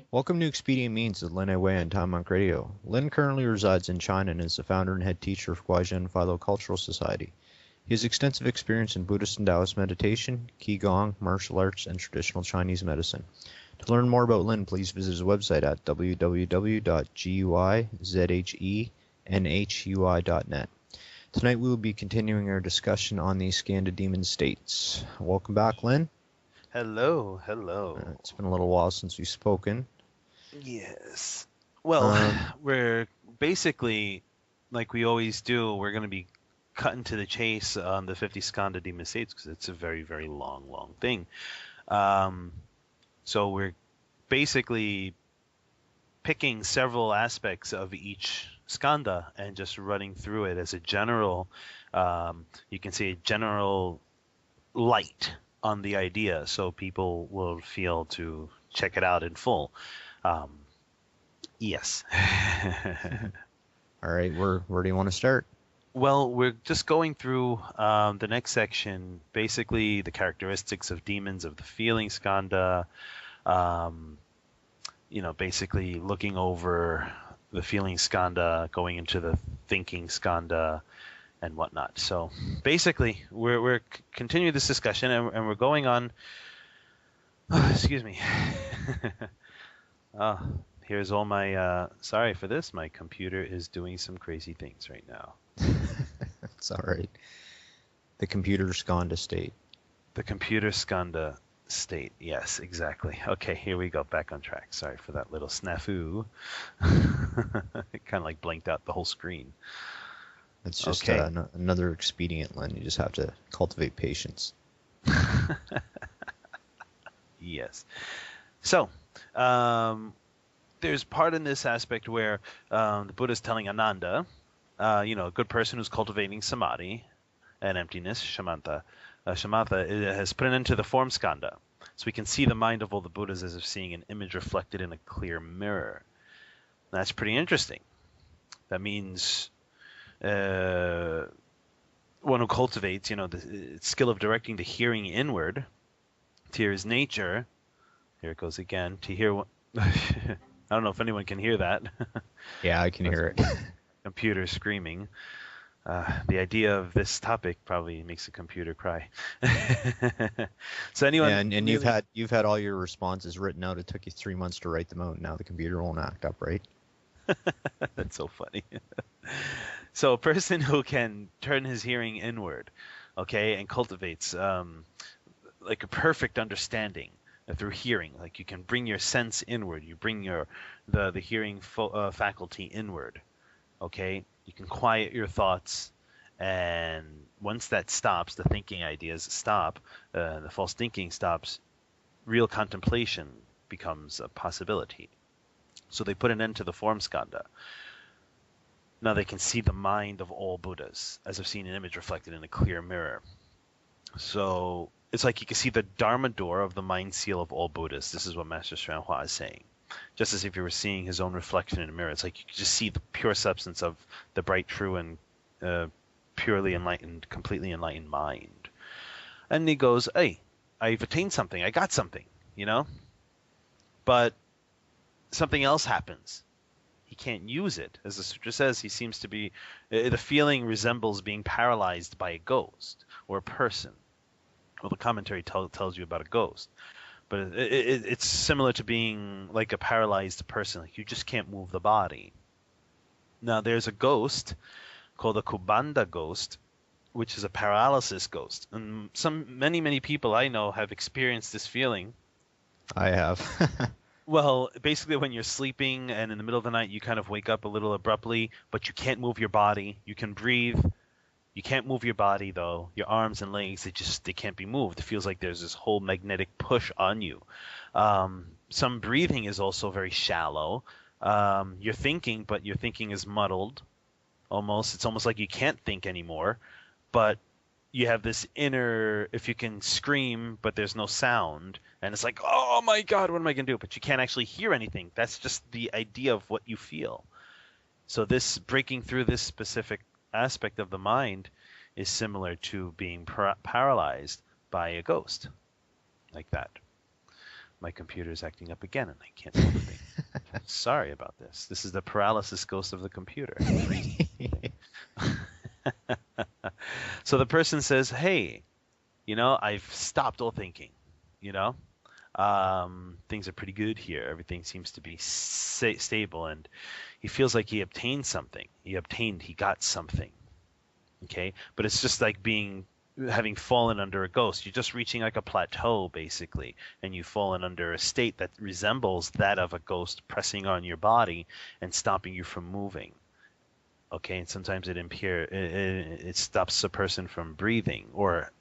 Welcome to Expedient Means with Lin Wei on Time Monk Radio. Lin currently resides in China and is the founder and head teacher of Guizhou Philo-Cultural Society. He has extensive experience in Buddhist and Taoist meditation, Qigong, martial arts, and traditional Chinese medicine. To learn more about Lin, please visit his website at www.guizhenhui.net. Tonight we will be continuing our discussion on the Skandha demon states. Welcome back, Lin. Hello, hello. It's been a little while since we've spoken. Yes. Well, we're basically, like we always do, we're going to be cutting to the chase on the 50 Skandha demon states because it's a very, very long thing. So we're basically picking several aspects of each Skandha and just running through it as a general, you can say a general light on the idea so people will feel to check it out in full. Yes. All right, where do you want to start? Well, we're just going through the next section, basically the characteristics of demons of the feeling skandha, basically looking over the feeling skandha, going into the thinking skandha, and whatnot. So basically, we're continuing this discussion, and we're going on. Oh, excuse me. Here's all my. Sorry for this. My computer is doing some crazy things right now. It's all right. The computer Skandha state. The computer Skandha state. Yes, exactly. Okay, here we go. Back on track. Sorry for that little snafu. It kind of like blanked out the whole screen. It's just another expedient, Len. You just have to cultivate patience. Yes. So, there's part in this aspect where the Buddha is telling Ananda, a good person who's cultivating samadhi and emptiness, shamatha, has put an end to the form skandha. So we can see the mind of all the Buddhas as if seeing an image reflected in a clear mirror. That's pretty interesting. That means one who cultivates, the skill of directing the hearing inward to hear his nature. Here it goes again. To hear what I don't know if anyone can hear that. Yeah, I can hear it. Computer screaming. The idea of this topic probably makes a computer cry. So anyone, yeah, and really... you've had all your responses written out. It took you 3 months to write them out. Now the computer won't act up, right? That's so funny. So a person who can turn his hearing inward, and cultivates like a perfect understanding through hearing, like you can bring your sense inward, you bring the hearing faculty inward, you can quiet your thoughts, and once that stops, the thinking ideas stop, the false thinking stops, real contemplation becomes a possibility. So they put an end to the form skandha. Now they can see the mind of all Buddhas as if seeing an image reflected in a clear mirror. So it's like you can see the Dharma door of the mind seal of all Buddhas. This is what Master Xuanhua is saying. Just as if you were seeing his own reflection in a mirror. It's like you can just see the pure substance of the bright, true, and purely enlightened, completely enlightened mind. And he goes, hey, I've attained something. I got something, But something else happens. He can't use it. As the sutra says, he seems to be, the feeling resembles being paralyzed by a ghost or a person. Well, the commentary tells you about a ghost. But it's similar to being like a paralyzed person. Like you just can't move the body. Now, there's a ghost called a Kubanda ghost, which is a paralysis ghost. And many people I know have experienced this feeling. I have. Well, basically when you're sleeping and in the middle of the night you kind of wake up a little abruptly, but you can't move your body. You can breathe, You can't move your body though. Your arms and legs, they can't be moved. It feels like there's this whole magnetic push on you. Some breathing is also very shallow. You're thinking, but your thinking is muddled. It's almost like you can't think anymore. But you have this inner, if you can scream, but there's no sound, and it's like, oh my God, what am I gonna do? But you can't actually hear anything. That's just the idea of what you feel. So this breaking through this specific aspect of the mind is similar to being paralyzed by a ghost, like that. My computer is acting up again, and I can't do anything. Sorry about this. This is the paralysis ghost of the computer. So the person says, hey, I've stopped all thinking, things are pretty good here. Everything seems to be stable, and he feels like he obtained something. He got something. Okay, but it's just like having fallen under a ghost. You're just reaching like a plateau, basically, and you've fallen under a state that resembles that of a ghost pressing on your body and stopping you from moving. Okay, and sometimes it stops a person from breathing, or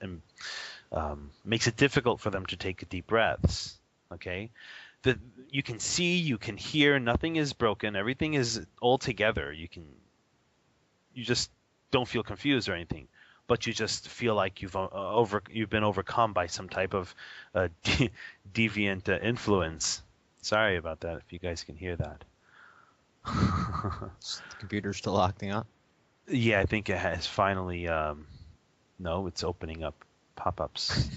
makes it difficult for them to take deep breaths. Okay, you can see, you can hear, nothing is broken, everything is all together. You just don't feel confused or anything, but you just feel like you've been overcome by some type of deviant influence. Sorry about that, if you guys can hear that. Is the computer still acting up? Yeah, I think it has finally. No, it's opening up pop-ups.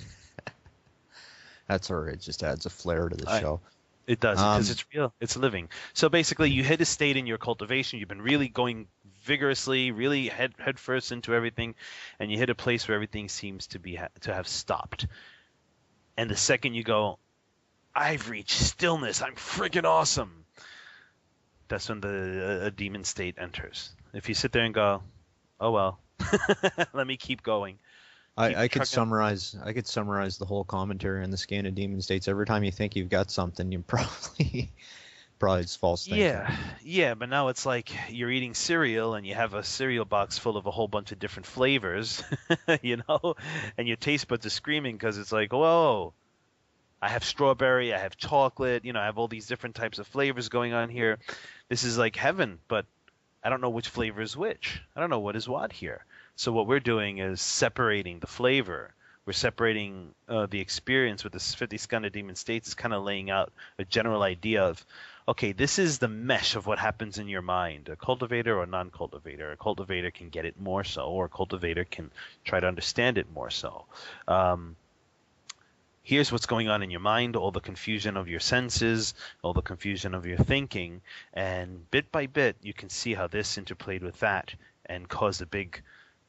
That's all right. It just adds a flair to the show. It does, because it's real. It's living. So basically, you hit a state in your cultivation. You've been really going vigorously, really head first into everything, and you hit a place where everything seems to have stopped. And the second you go, I've reached stillness. I'm freaking awesome. That's when a demon state enters. If you sit there and go, oh well, let me keep going. I could summarize the whole commentary on the Skandha demon states. Every time you think you've got something, you probably it's false thinking. Yeah, but now it's like you're eating cereal and you have a cereal box full of a whole bunch of different flavors, and your taste buds are screaming because it's like, whoa, I have strawberry, I have chocolate, I have all these different types of flavors going on here. This is like heaven, but I don't know which flavor is which. I don't know what is what here. So what we're doing is separating the flavor. We're separating the experience with the 50 Skandha demon states. Is kind of laying out a general idea of, okay, this is the mesh of what happens in your mind. A cultivator or non-cultivator. A cultivator can get it more so, or a cultivator can try to understand it more so. Here's what's going on in your mind, all the confusion of your senses, all the confusion of your thinking, and bit by bit you can see how this interplayed with that and caused a big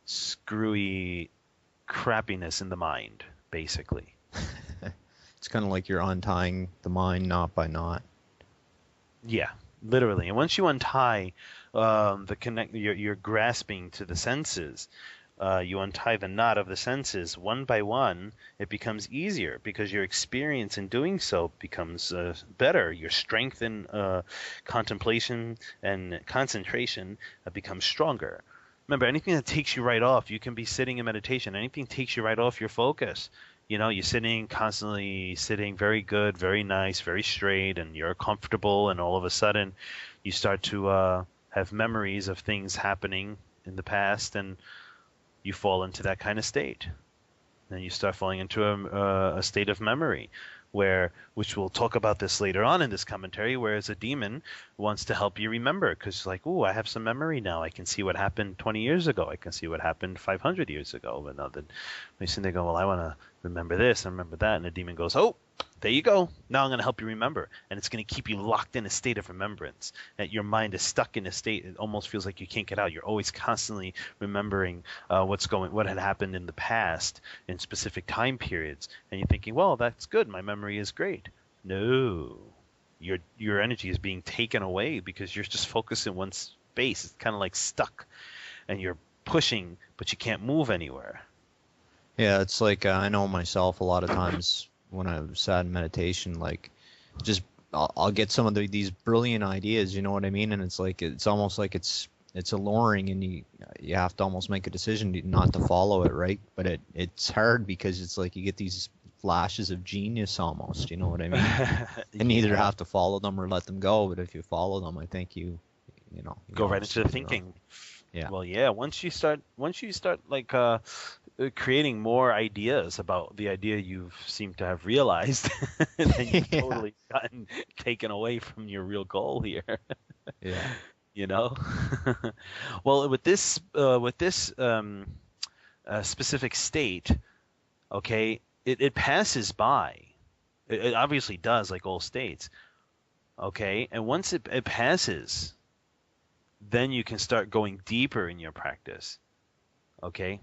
screwy crappiness in the mind, basically. It's kind of like you're untying the mind knot by knot. Yeah, literally. And once you untie you're grasping to the senses. You untie the knot of the senses one by one, it becomes easier because your experience in doing so becomes better. Your strength in contemplation and concentration becomes stronger. Remember, anything that takes you right off, you can be sitting in meditation. Anything takes you right off your focus. You're constantly sitting very good, very nice, very straight, and you're comfortable, and all of a sudden you start to have memories of things happening in the past, and you fall into that kind of state. Then you start falling into a state of memory, which we'll talk about this later on in this commentary, whereas a demon wants to help you remember, because like, ooh, I have some memory now. I can see what happened 20 years ago. I can see what happened 500 years ago. But now then, they go, well, I want to remember this and remember that. And the demon goes, oh, there you go. Now I'm going to help you remember. And it's going to keep you locked in a state of remembrance. That your mind is stuck in a state. It almost feels like you can't get out. You're always constantly remembering what had happened in the past in specific time periods. And you're thinking, well, that's good. My memory is great. No. Your energy is being taken away because you're just focused in one space. It's kind of like stuck. And you're pushing, but you can't move anywhere. Yeah, it's like I know myself a lot of times when I'm sat in meditation, like just I'll get some of these brilliant ideas, you know what I mean? And it's almost like it's it's alluring, and you have to almost make a decision not to follow it, right? But it's hard because it's like you get these flashes of genius almost, you know what I mean? And you either have to follow them or let them go. But if you follow them, I think you go right into the thinking. Yeah. Well, yeah. Once you start like creating more ideas about the idea you seem to have realized, then you've totally gotten taken away from your real goal here. Yeah. You know. Well, with this specific state, okay, it passes by. It obviously does, like all states. Okay, and once it passes, then you can start going deeper in your practice. Okay,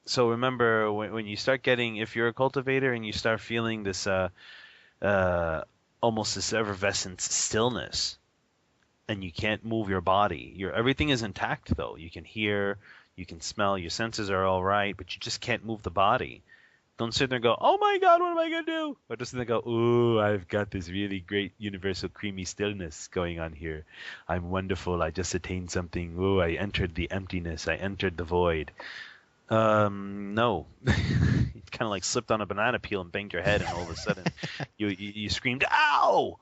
so remember when you start getting, if you're a cultivator and you start feeling this almost this effervescent stillness, and you can't move your body, everything is intact though. You can hear, you can smell, your senses are all right, but you just can't move the body. Don't sit there and go, oh my God, what am I going to do? Or just sit there and go, ooh, I've got this really great universal creamy stillness going on here. I'm wonderful. I just attained something. Ooh, I entered the emptiness. I entered the void. No. You kind of like slipped on a banana peel and banged your head, and all of a sudden you screamed, ow!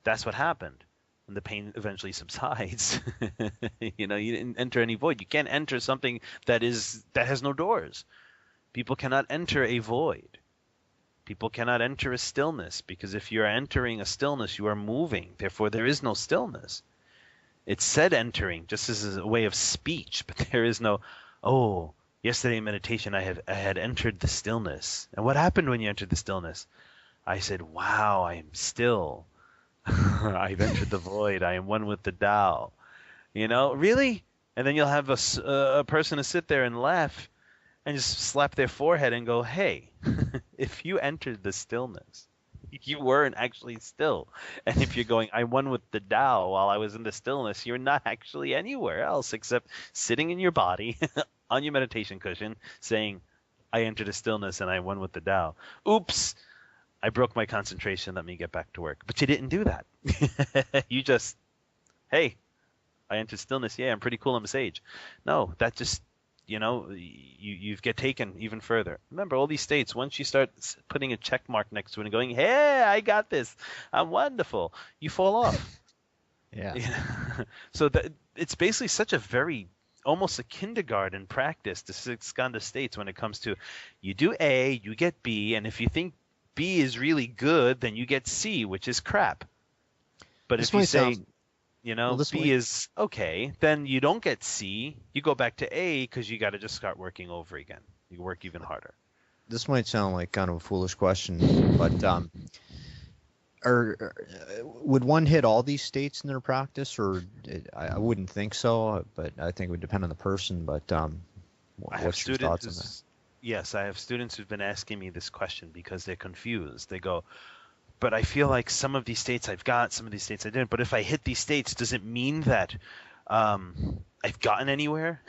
That's what happened. And the pain eventually subsides. You didn't enter any void. You can't enter something that has no doors. People cannot enter a void. People cannot enter a stillness, because if you are entering a stillness, you are moving. Therefore, there is no stillness. It's said entering just as a way of speech, but there is no, oh, yesterday in meditation I had entered the stillness. And what happened when you entered the stillness? I said, wow, I am still. I've entered the void. I am one with the Tao. Really? And then you'll have a person to sit there and laugh and just slap their forehead and go, hey, if you entered the stillness, you weren't actually still. And if you're going, I won with the Tao while I was in the stillness, you're not actually anywhere else except sitting in your body on your meditation cushion saying, I entered the stillness and I won with the Tao. Oops, I broke my concentration. Let me get back to work. But you didn't do that. You just, hey, I entered stillness. Yeah, I'm pretty cool. I'm a sage. No, that just, you get taken even further. Remember, all these states, once you start putting a check mark next to it and going, hey, I got this, I'm wonderful, you fall off. Yeah. So it's basically such a very, almost a kindergarten practice, the six Skandha states, when it comes to, you do A, you get B, and if you think B is really good, then you get C, which is crap. But if you say... B is okay, then you don't get C. You go back to A because you got to just start working over again. You work even harder. This might sound like kind of a foolish question, but would one hit all these states in their practice, or I wouldn't think so, but I think it would depend on the person. But what's your thoughts on that? Yes, I have students who've been asking me this question because they're confused. They go, but I feel like some of these states I've got, some of these states I didn't. But if I hit these states, does it mean that I've gotten anywhere?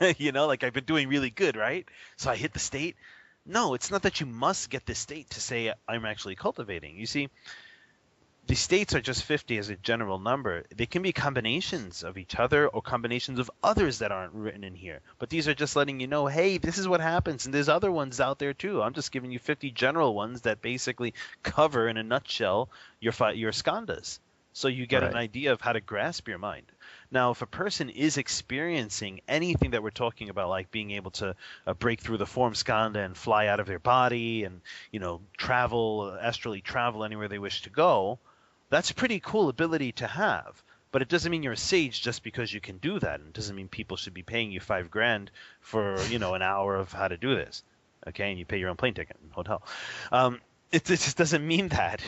Like I've been doing really good, right? So I hit the state. No, it's not that you must get this state to say I'm actually cultivating. You see, the states are just 50 as a general number. They can be combinations of each other or combinations of others that aren't written in here. But these are just letting you know, hey, this is what happens, and there's other ones out there too. I'm just giving you 50 general ones that basically cover, in a nutshell, your skandhas. So you get an idea of how to grasp your mind. Now, if a person is experiencing anything that we're talking about, like being able to break through the form skandha and fly out of their body and, travel, astrally travel anywhere they wish to go, that's a pretty cool ability to have. But it doesn't mean you're a sage just because you can do that. And it doesn't mean people should be paying you $5,000 for, an hour of how to do this. Okay, and you pay your own plane ticket and hotel. It just doesn't mean that,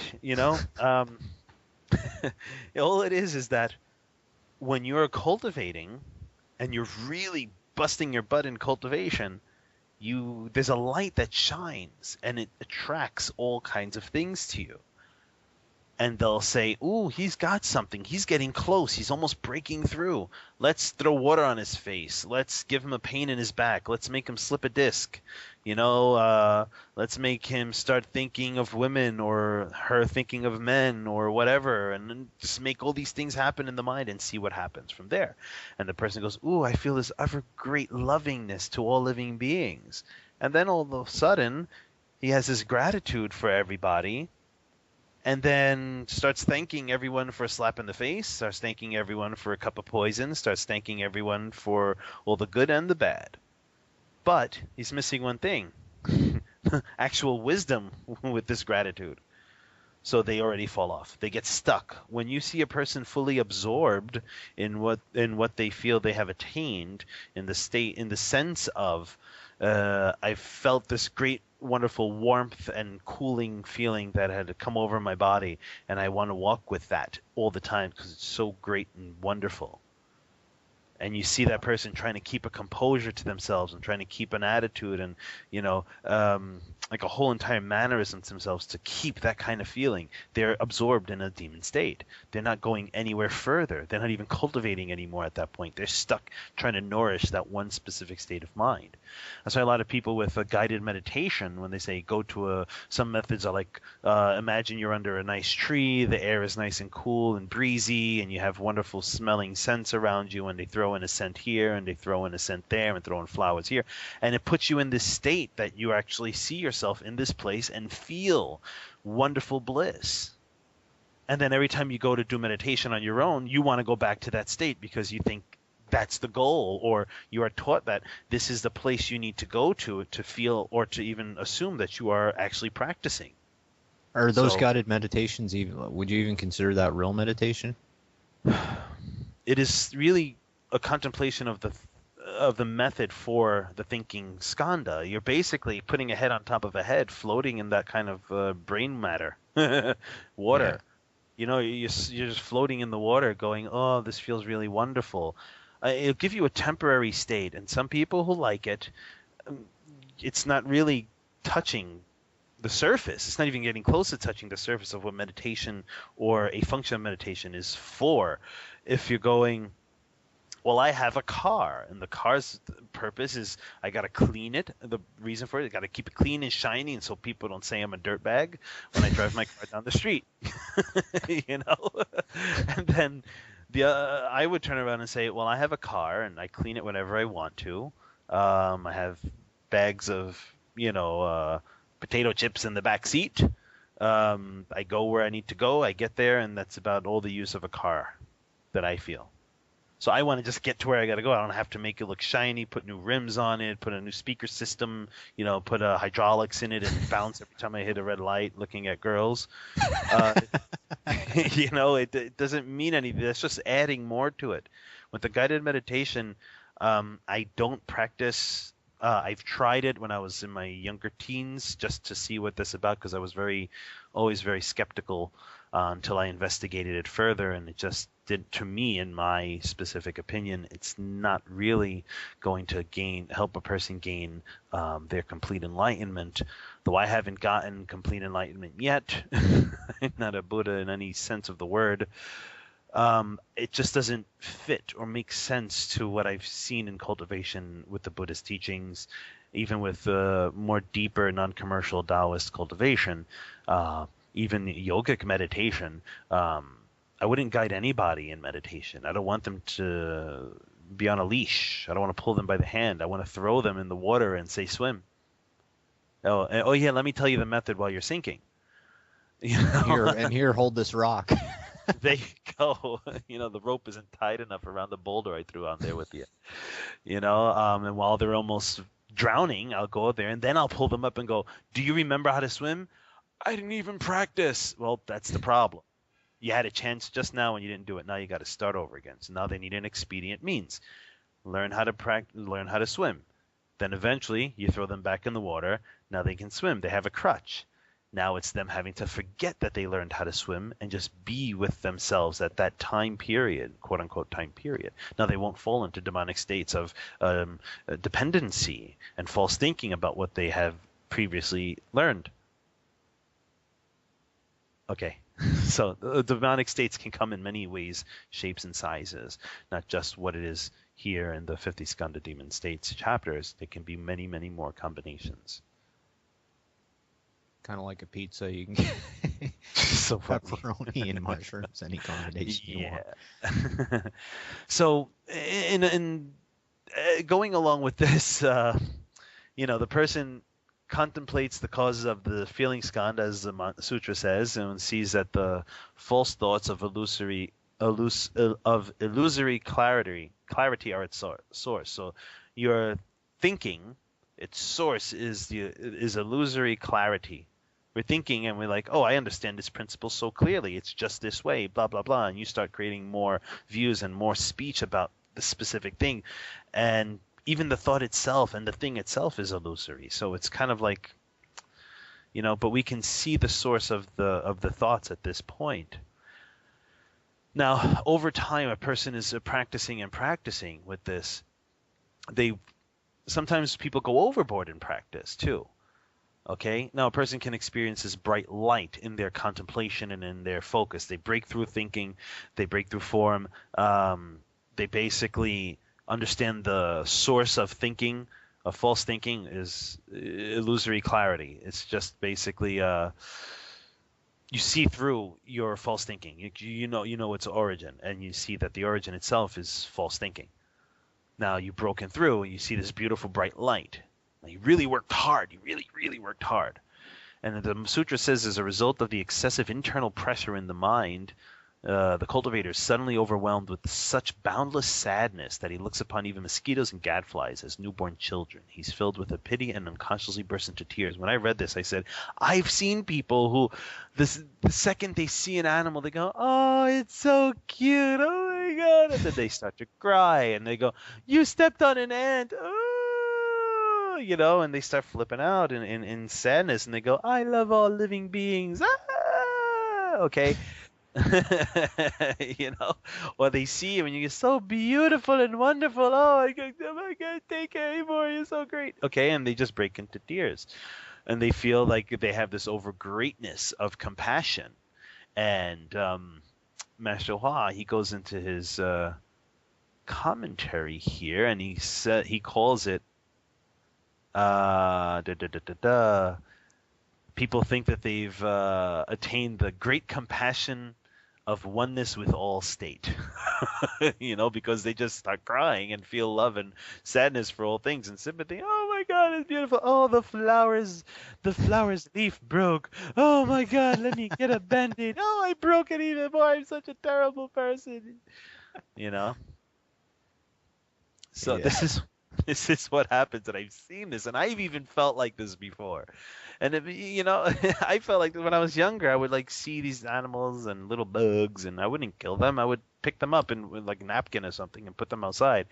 all it is that when you're cultivating and you're really busting your butt in cultivation, there's a light that shines and it attracts all kinds of things to you. and they'll say, "Ooh, he's got something. He's getting close. He's almost breaking through. Let's throw water on his face. Let's give him a pain in his back. Let's make him slip a disc. Let's make him start thinking of women or her thinking of men or whatever, and then just make all these things happen in the mind and see what happens from there." And the person goes, "Ooh, I feel this ever great lovingness to all living beings." And then all of a sudden, he has this gratitude for everybody, and then starts thanking everyone for a slap in the face, starts thanking everyone for a cup of poison, starts thanking everyone for all the good and the bad. But he's missing one thing, actual wisdom with this gratitude. So they already fall off. They get stuck. When you see a person fully absorbed in what they feel they have attained, in the sense of, I felt this great, wonderful warmth and cooling feeling that had come over my body, and I want to walk with that all the time because it's so great and wonderful. And you see that person trying to keep a composure to themselves and trying to keep an attitude and, like a whole entire mannerism to themselves to keep that kind of feeling. They're absorbed in a demon state. They're not going anywhere further. They're not even cultivating anymore at that point. They're stuck trying to nourish that one specific state of mind. That's why a lot of people with a guided meditation, when they say go to some methods are like, imagine you're under a nice tree, the air is nice and cool and breezy, and you have wonderful smelling scents around you, and they throw in a scent here, and they throw in a scent there, and throw in flowers here, and it puts you in this state that you actually see yourself in this place and feel wonderful bliss. And then every time you go to do meditation on your own, you want to go back to that state because you think that's the goal, or you are taught that this is the place you need to go to feel, or to even assume that you are actually practicing. Are those guided meditations even? Would you even consider that real meditation? It is really a contemplation of the method for the thinking skandha. You're basically putting a head on top of a head, floating in that kind of brain matter, water. Yeah. You're just floating in the water, going, "Oh, this feels really wonderful." It'll give you a temporary state, and some people who like it, it's not really touching the surface. It's not even getting close to touching the surface of what meditation or a function of meditation is for. If you're going, well, I have a car, and the car's purpose is I got to clean it. The reason for it, I got to keep it clean and shiny, and so people don't say I'm a dirtbag when I drive my car down the street. And then I would turn around and say, well, I have a car, and I clean it whenever I want to. I have bags of, potato chips in the back seat. I go where I need to go. I get there, and that's about all the use of a car that I feel. So I want to just get to where I got to go. I don't have to make it look shiny, put new rims on it, put a new speaker system, put hydraulics in it and bounce every time I hit a red light looking at girls. It doesn't mean anything. That's just adding more to it. With the guided meditation, I don't practice. I've tried it when I was in my younger teens just to see what this is about, because I was always very skeptical until I investigated it further, and it just did, to me, in my specific opinion, it's not really going to help a person gain their complete enlightenment. Though I haven't gotten complete enlightenment yet, I'm not a Buddha in any sense of the word. It just doesn't fit or make sense to what I've seen in cultivation with the Buddhist teachings, even with more deeper non-commercial Taoist cultivation, even yogic meditation. I wouldn't guide anybody in meditation. I don't want them to be on a leash. I don't want to pull them by the hand. I want to throw them in the water and say, swim. Oh yeah, let me tell you the method while you're sinking. Here, hold this rock. There you go. The rope isn't tight enough around the boulder I threw on there with you. And while they're almost drowning, I'll go out there and then I'll pull them up and go, do you remember how to swim? I didn't even practice. Well, that's the problem. You had a chance just now and you didn't do it. Now you got to start over again. So now they need an expedient means. Learn how to swim. Then eventually you throw them back in the water. Now they can swim. They have a crutch. Now it's them having to forget that they learned how to swim and just be with themselves at that time period, quote unquote time period. Now they won't fall into demonic states of dependency and false thinking about what they have previously learned. Okay. So the demonic states can come in many ways, shapes, and sizes, not just what it is here in the 50 Skandha demon states chapters. There can be many, many more combinations. Kind of like a pizza, you can get So funny. pepperoni and mushrooms, any combination you want. Yeah. So in going along with this, the person contemplates the causes of the feeling skandha, as the sutra says, and sees that the false thoughts of illusory clarity are its source. So your thinking, its source is illusory clarity. We're thinking and we're like, oh, I understand this principle so clearly. It's just this way, blah, blah, blah. And you start creating more views and more speech about the specific thing. And even the thought itself and the thing itself is illusory. So it's kind of like, but we can see the source of the thoughts at this point. Now, over time, a person is practicing with this. Sometimes people go overboard in practice too. Okay, now a person can experience this bright light in their contemplation and in their focus. They break through thinking, they break through form. They basically understand the source of thinking, of false thinking, is illusory clarity. It's just basically you see through your false thinking. You know its origin, and you see that the origin itself is false thinking. Now you've broken through, and you see this beautiful bright light. Now, you really worked hard. You really, really worked hard. And the sutra says, as a result of the excessive internal pressure in the mind, the cultivator is suddenly overwhelmed with such boundless sadness that he looks upon even mosquitoes and gadflies as newborn children. He's filled with a pity and unconsciously bursts into tears. When I read this, I said, I've seen people who, the second they see an animal, they go, oh, it's so cute. Oh, my God. And then they start to cry, and they go, you stepped on an ant. Oh. And they start flipping out in sadness, and they go, I love all living beings. Ah! Okay. Or they see you and you're so beautiful and wonderful. Oh, I can't take it anymore. You're so great. Okay, and they just break into tears. And they feel like they have this over greatness of compassion. And Master Hua, he goes into his commentary here, and he calls it people think that they've attained the great compassion of oneness with all state, because they just start crying and feel love and sadness for all things and sympathy. Oh my God, it's beautiful. Oh, the flowers leaf broke. Oh my God, let me get a Band-Aid. Oh, I broke it even more. I'm such a terrible person. So yeah. This is what happens, and I've seen this, and I've even felt like this before. And I felt like when I was younger, I would see these animals and little bugs, and I wouldn't kill them. I would pick them up with a napkin or something and put them outside,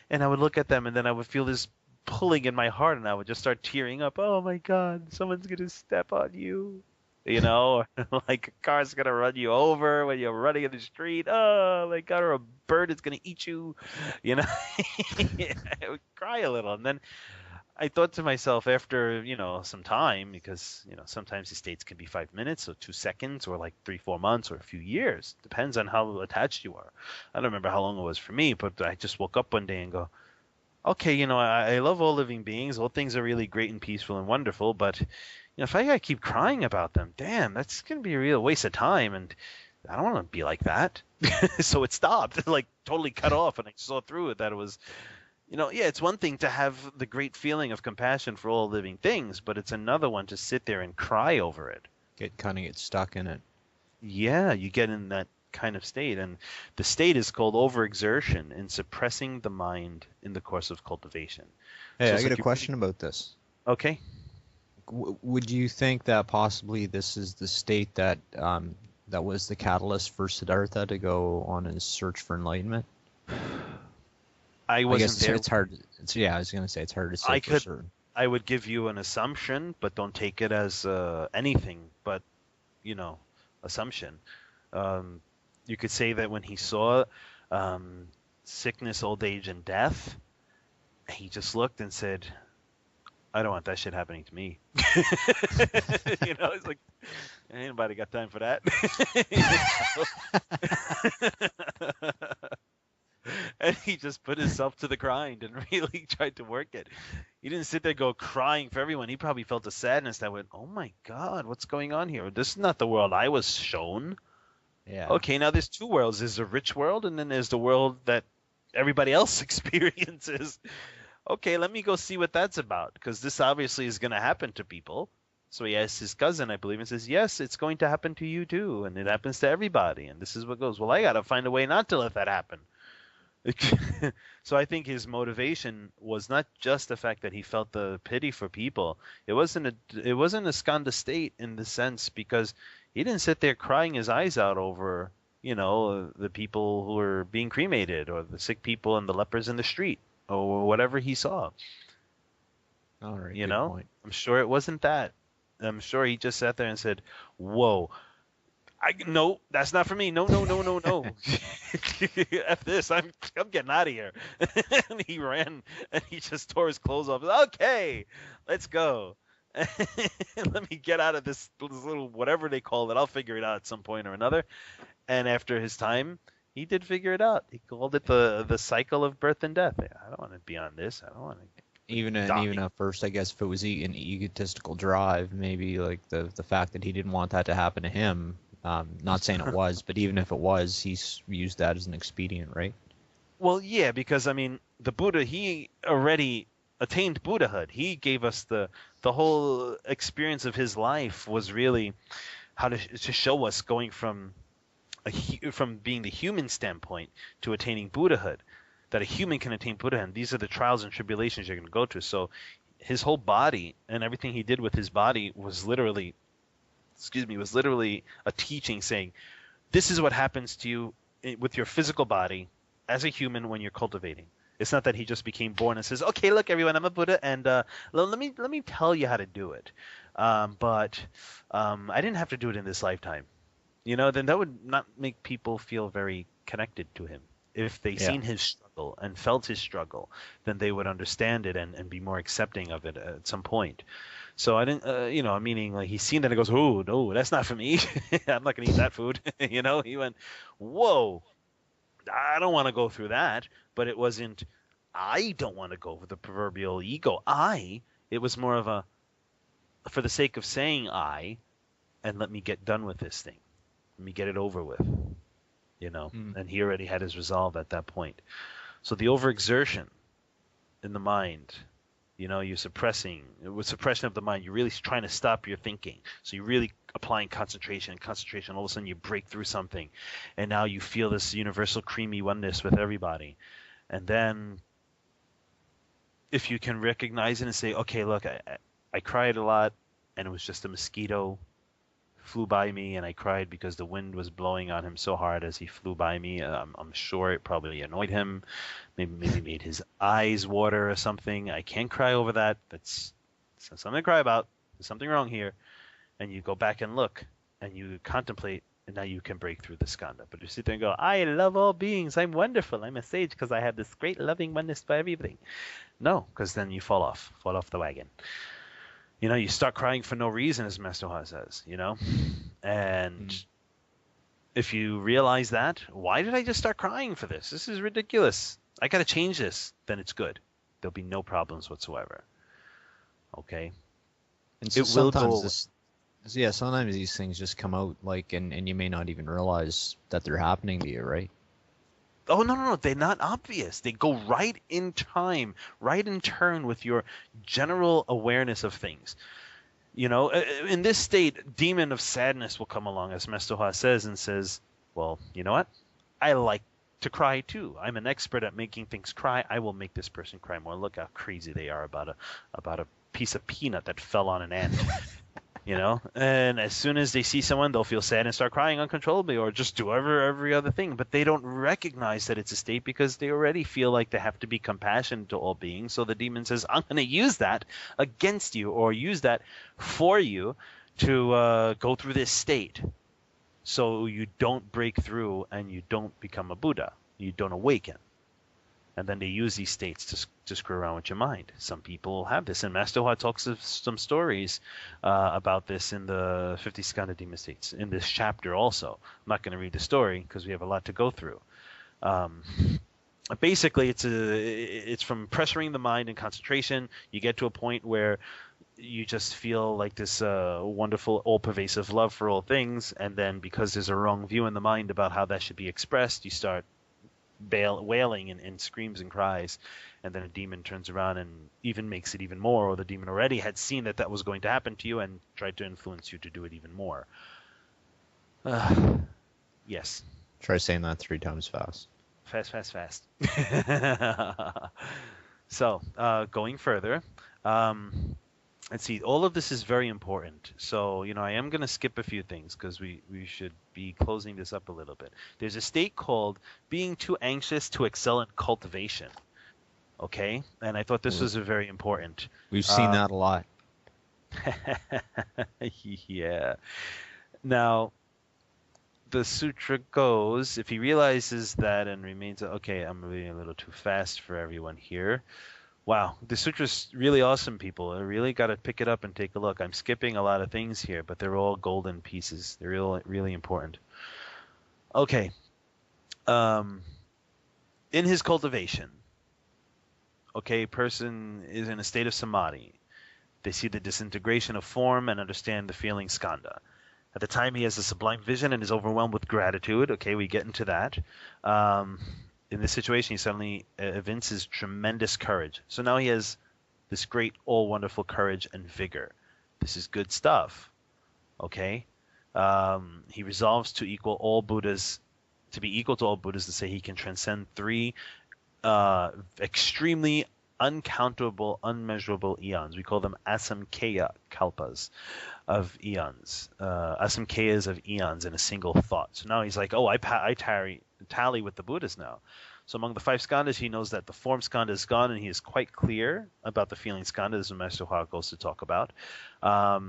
and I would look at them, and then I would feel this pulling in my heart, and I would just start tearing up. Oh my God, someone's gonna step on you. Like a car's gonna run you over when you're running in the street. Oh my God, or a bird is gonna eat you. I would cry a little, and then I thought to myself after some time, because sometimes the states can be 5 minutes or 2 seconds or 3-4 months or a few years, depends on how attached you are. I don't remember how long it was for me, but I just woke up one day and go, okay, I love all living beings. All things are really great and peaceful and wonderful, but if I gotta keep crying about them, damn, that's gonna be a real waste of time, and I don't want to be like that. So it stopped, totally cut off, and I saw through it that it was, it's one thing to have the great feeling of compassion for all living things, but it's another one to sit there and cry over it. Get stuck in it. Yeah, you get in that kind of state, and the state is called overexertion and suppressing the mind in the course of cultivation. Hey, so I got a question about this. Okay. Would you think that possibly this is the state that was the catalyst for Siddhartha to go on his search for enlightenment? I wasn't there. It's hard. I was going to say it's hard to say for certain. I would give you an assumption, but don't take it as anything but, assumption. You could say that when he saw sickness, old age, and death, he just looked and said, I don't want that shit happening to me. It's like, ain't nobody got time for that. And he just put himself to the grind and really tried to work it. He didn't sit there go crying for everyone. He probably felt a sadness that went, oh my God, what's going on here? This is not the world I was shown. Yeah. Okay, now there's two worlds. There's a rich world, and then there's the world that everybody else experiences. Okay, let me go see what that's about, because this obviously is going to happen to people. So he asks his cousin, I believe, and says, yes, it's going to happen to you too, and it happens to everybody, and this is what goes. Well, I got to find a way not to let that happen. So I think his motivation was not just the fact that he felt the pity for people. It wasn't a Skandha state in the sense, because he didn't sit there crying his eyes out over, the people who were being cremated, or the sick people and the lepers in the street, or whatever he saw. All right, good point. I'm sure it wasn't that. I'm sure he just sat there and said, whoa, no, that's not for me. No. F this. I'm getting out of here. And he ran and he just tore his clothes off. Okay, let's go. Let me get out of this little whatever they call it. I'll figure it out at some point or another. And after his time, he did figure it out. He called it the cycle of birth and death. I don't want to be on this. I don't want to. Even at first, I guess if it was an egotistical drive, maybe like the fact that he didn't want that to happen to him. Not saying it was, but even if it was, he's used that as an expedient, right? Well, yeah, because the Buddha, he already attained Buddhahood. He gave us the whole experience of his life was really how to show us going from being the human standpoint to attaining Buddhahood, that a human can attain Buddhahood. And these are the trials and tribulations you're going to go to. So his whole body and everything he did with his body was literally a teaching saying, this is what happens to you with your physical body as a human when you're cultivating. It's not that he just became born and says, okay, look, everyone, I'm a Buddha, and let me tell you how to do it. But I didn't have to do it in this lifetime. Then that would not make people feel very connected to him. If they seen his struggle and felt his struggle, then they would understand it and be more accepting of it at some point. So I didn't, meaning like he's seen that and goes, oh, no, that's not for me. I'm not going to eat that food. He went, whoa, I don't want to go through that. But it wasn't, I don't want to go with the proverbial ego. It was more of for the sake of saying and let me get done with this thing. Let me get it over with, and he already had his resolve at that point. So the overexertion in the mind, you're suppression of the mind. You're really trying to stop your thinking. So you're really applying concentration. All of a sudden you break through something. And now you feel this universal creamy oneness with everybody. And then if you can recognize it and say, okay, look, I cried a lot and it was just a mosquito flew by me and I cried because the wind was blowing on him so hard as he flew by me. I'm sure it probably annoyed him, maybe made his eyes water or something. I can't cry over that. That's something to cry about. There's something wrong here. And you go back and look and you contemplate, and now you can break through the skandha. But you sit there and go, I love all beings. I'm wonderful. I'm a sage because I have this great loving oneness by everything. No, because then you fall off the wagon. You start crying for no reason, as Master Ha says, And if you realize that, why did I just start crying for this? This is ridiculous. I got to change this. Then it's good. There'll be no problems whatsoever. Okay? And so sometimes sometimes these things just come out, and you may not even realize that they're happening to you, right? Oh, no. They're not obvious. They go right in time, right in turn with your general awareness of things. In this state, demon of sadness will come along, as Master Ha says, and says, well, you know what? I like to cry too. I'm an expert at making things cry. I will make this person cry more. Look how crazy they are about a piece of peanut that fell on an ant. And as soon as they see someone, they'll feel sad and start crying uncontrollably or just do every other thing. But they don't recognize that it's a state because they already feel like they have to be compassionate to all beings. So the demon says, I'm going to use that against you or use that for you to go through this state. So you don't break through and you don't become a Buddha. You don't awaken. And then they use these states to screw around with your mind. Some people have this, and Master Hua talks of some stories about this in the 50 Skandha Demon States, in this chapter also. I'm not going to read the story because we have a lot to go through. Basically, it's from pressuring the mind and concentration. You get to a point where you just feel like this wonderful, all-pervasive love for all things, and then because there's a wrong view in the mind about how that should be expressed, you start wailing and screams and cries, and then a demon turns around and even makes it even more, or the demon already had seen that was going to happen to you and tried to influence you to do it even more. Yes. Try saying that 3 times fast. Fast. So, going further, let's see. All of this is very important. So, I am going to skip a few things because we should be closing this up a little bit. There's a state called being too anxious to excel in cultivation. Okay? And I thought this was a very important. We've seen that a lot. Yeah. Now, the sutra goes, if he realizes that and remains, okay, I'm reading a little too fast for everyone here. Wow, the sutra's really awesome, people. I really got to pick it up and take a look. I'm skipping a lot of things here, but they're all golden pieces. They're really important. Okay. In his cultivation, okay, person is in a state of samadhi. They see the disintegration of form and understand the feeling skandha. At the time, he has a sublime vision and is overwhelmed with gratitude. Okay, we get into that. In this situation, he suddenly evinces tremendous courage. So now he has this great, all-wonderful courage and vigor. This is good stuff. Okay? He resolves to be equal to all Buddhas, to say he can transcend 3 extremely uncountable, unmeasurable eons. We call them asamkheya kalpas of eons. Asamkheyas of eons in a single thought. So now he's like, oh, I tally with the Buddhas now. So among the 5 skandhas, he knows that the form skandha is gone, and he is quite clear about the feeling skandha. This is what Master Hua goes to talk about. At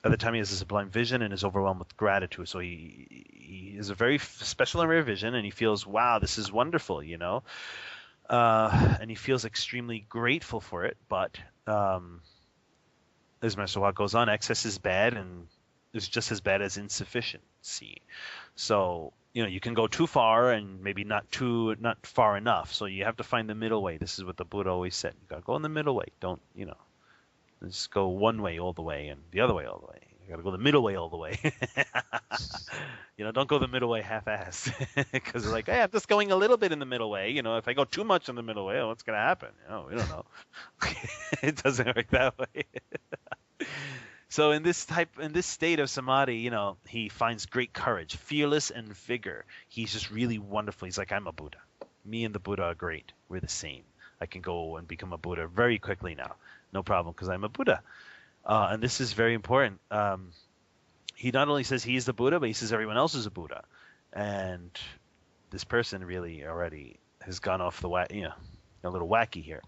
the time, he has a sublime vision and is overwhelmed with gratitude. So he is a very special and rare vision, and he feels, wow, this is wonderful, and he feels extremely grateful for it. But as Master Hua goes on, excess is bad, and is just as bad as insufficiency. So you can go too far and maybe not far enough. So you have to find the middle way. This is what the Buddha always said. You gotta go in the middle way. Don't just go one way all the way and the other way all the way. You gotta go the middle way all the way. Don't go the middle way half-assed, because like, hey, I'm just going a little bit in the middle way. If I go too much in the middle way, what's gonna happen? We don't know. It doesn't work that way. So in this state of samadhi, he finds great courage, fearless and vigor. He's just really wonderful. He's like, I'm a Buddha. Me and the Buddha are great. We're the same. I can go and become a Buddha very quickly now. No problem, because I'm a Buddha. And this is very important. He not only says he is the Buddha, but he says everyone else is a Buddha. And this person really already has gone off the a little wacky here.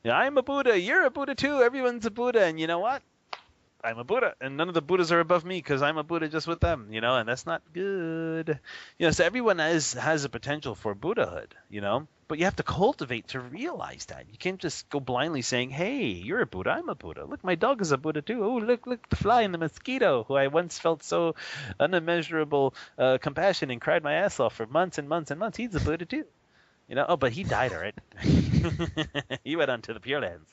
I'm a Buddha. You're a Buddha too. Everyone's a Buddha. And you know what? I'm a Buddha, and none of the Buddhas are above me because I'm a Buddha just with them, and that's not good. So everyone has a potential for Buddhahood, but you have to cultivate to realize that. You can't just go blindly saying, hey, you're a Buddha, I'm a Buddha. Look, my dog is a Buddha too. Oh, look, the fly and the mosquito, who I once felt so unimmeasurable compassion and cried my ass off for months and months and months. He's a Buddha too. Oh, but he died already. He went on to the Pure Lands.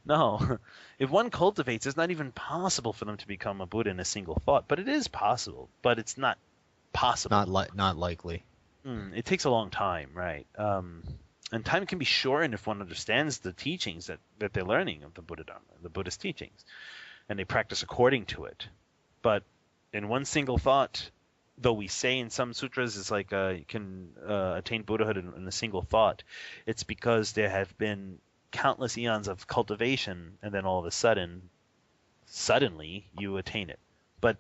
No. If one cultivates, it's not even possible for them to become a Buddha in a single thought. But it is possible. But it's not possible. Not likely. It takes a long time, right? And time can be shortened if one understands the teachings that they're learning of the Buddha Dharma, the Buddhist teachings, and they practice according to it. But in one single thought, though we say in some sutras it's like you can attain Buddhahood in a single thought, it's because there have been countless eons of cultivation, and then all of a suddenly you attain it. But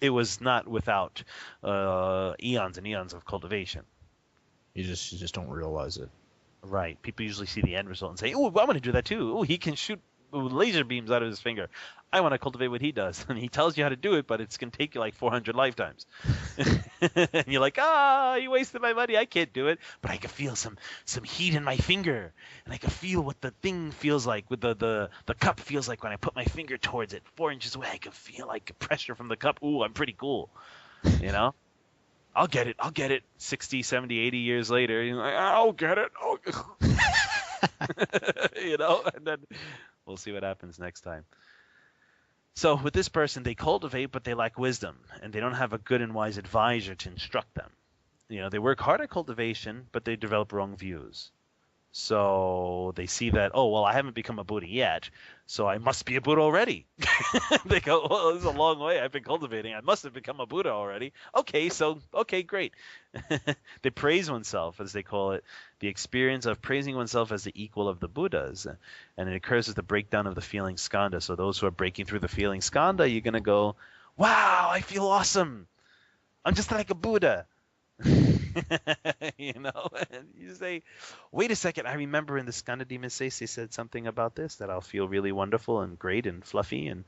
it was not without eons and eons of cultivation. You just don't realize it. Right. People usually see the end result and say, oh, I want to do that too. Oh, he can shoot laser beams out of his finger. I want to cultivate what he does. And he tells you how to do it, but it's going to take you like 400 lifetimes. And you're like, you wasted my money. I can't do it. But I can feel some heat in my finger. And I can feel what the thing feels like, what the cup feels like when I put my finger towards it. 4 inches away, I can feel like pressure from the cup. Ooh, I'm pretty cool. You know? I'll get it. 60, 70, 80 years later, you're like, I'll get it. You know? And then we'll see what happens next time. So with this person, they cultivate, but they lack wisdom, and they don't have a good and wise advisor to instruct them. You know, they work hard at cultivation, but they develop wrong views. So they see that, oh, well, I haven't become a Buddha yet, so I must be a Buddha already. They go, well, this is a long way. I've been cultivating. I must have become a Buddha already. Okay, great. They praise oneself, as they call it, the experience of praising oneself as the equal of the Buddhas. And it occurs as the breakdown of the feeling Skandha. So those who are breaking through the feeling Skandha, you're going to go, wow, I feel awesome. I'm just like a Buddha. You know, and you say, wait a second, I remember in the Skandha demon says they said something about this, that I'll feel really wonderful and great and fluffy, and